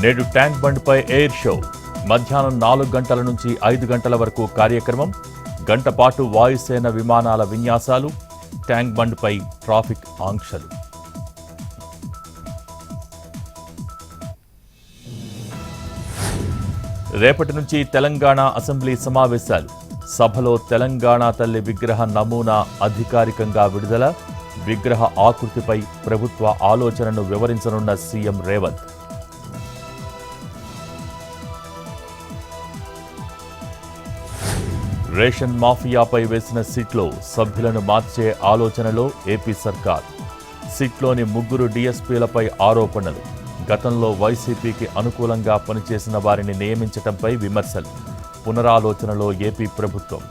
నేడు tank బండ్పై air show. మధ్యాహ్నం 4 గంటల నుంచి 5 గంటల వరకు కార్యక్రమం. గంట పాటు వాయుసేన విమానాల విన్యాసాలు. ట్యాంక్ బండ్పై ట్రాఫిక్ ఆంక్షలు. రేపటి నుంచి తెలంగాణ అసెంబ్లీ సమావేశాలు. సభలో తెలంగాణ తల్లి విగ్రహ నమూనా అధికారికంగా విడుదల. విగ్రహ ఆకృతిపై ప్రభుత్వ ఆలోచనను వివరించనున్న సీఎం రేవంత్. రేషన్ మాఫియాపై వేసిన సిట్లో సభ్యులను మార్చే ఆలోచనలో ఏపీ సర్కార్. సిట్లోని 3 డీఎస్పీలపై ఆరోపణలు. గతంలో వైసీపీకి అనుకూలంగా పనిచేసిన వారిని నియమించడంపై విమర్శలు. పునరాలోచనలో ఏపీ ప్రభుత్వం.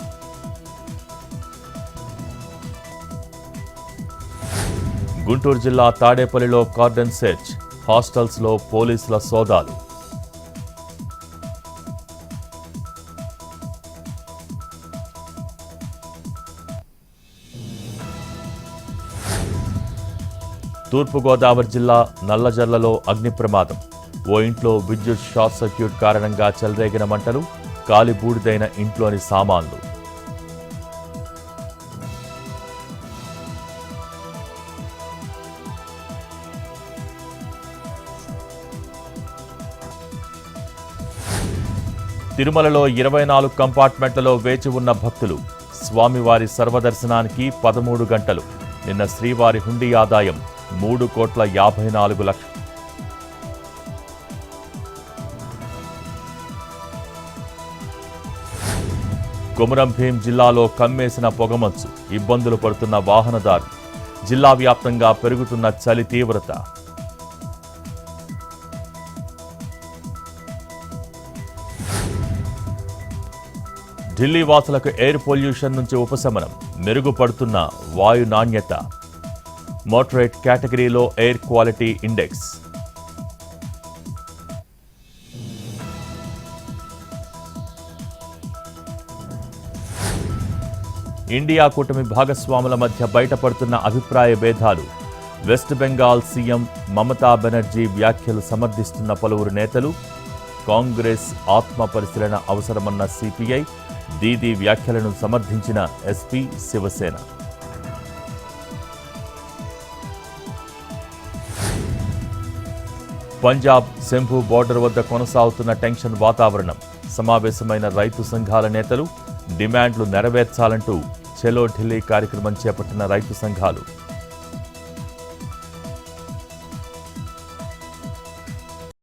గుంటూరు జిల్లా తాడేపల్లిలో కార్డన్ సెర్చ్. హాస్టల్స్లో పోలీసుల సోదాలు. తూర్పుగోదావరి జిల్లా నల్లజర్లలో అగ్ని ప్రమాదం. ఓ ఇంట్లో విద్యుత్ షార్ట్ సర్క్యూట్ కారణంగా చెలరేగిన మంటలు. కాలిబూడిదైన ఇంట్లోని సామాన్లు. తిరుమలలో 24 కంపార్ట్మెంట్లలో వేచి ఉన్న భక్తులు. స్వామివారి సర్వదర్శనానికి 13 గంటలు. నిన్న శ్రీవారి హుండీ ఆదాయం 3,54,00,000. కొమురం భీం జిల్లాలో కమ్మేసిన పొగమంచు. ఇబ్బందులు పడుతున్న వాహనదారులు. జిల్లా వ్యాప్తంగా పెరుగుతున్న చలి తీవ్రత. ఢిల్లీ వాసులకు ఎయిర్ పొల్యూషన్ నుంచి ఉపశమనం. మెరుగుపడుతున్న వాయు నాణ్యత. మోటరేట్ కేటగిరీలో ఎయిర్ క్వాలిటీ ఇండెక్స్. ఇండియా కూటమి భాగస్వాముల మధ్య బయటపడుతున్న అభిప్రాయ భేదాలు. వెస్ట్ బెంగాల్ సీఎం మమతా బెనర్జీ వ్యాఖ్యలు సమర్థిస్తున్న పలువురు నేతలు. కాంగ్రెస్ ఆత్మ పరిశీలన అవసరమన్న సిపిఐ. దీదీ వ్యాఖ్యలను సమర్థించిన ఎస్పీ శివసేన. పంజాబ్ శంభు బోర్డర్ వద్ద కొనసాగుతున్న టెన్షన్ వాతావరణం. సమావేశమైన రైతు సంఘాల నేతలు. డిమాండ్లు నెరవేర్చాలంటూ చలో ఢిల్లీ కార్యక్రమం చేపట్టిన రైతు సంఘాలు.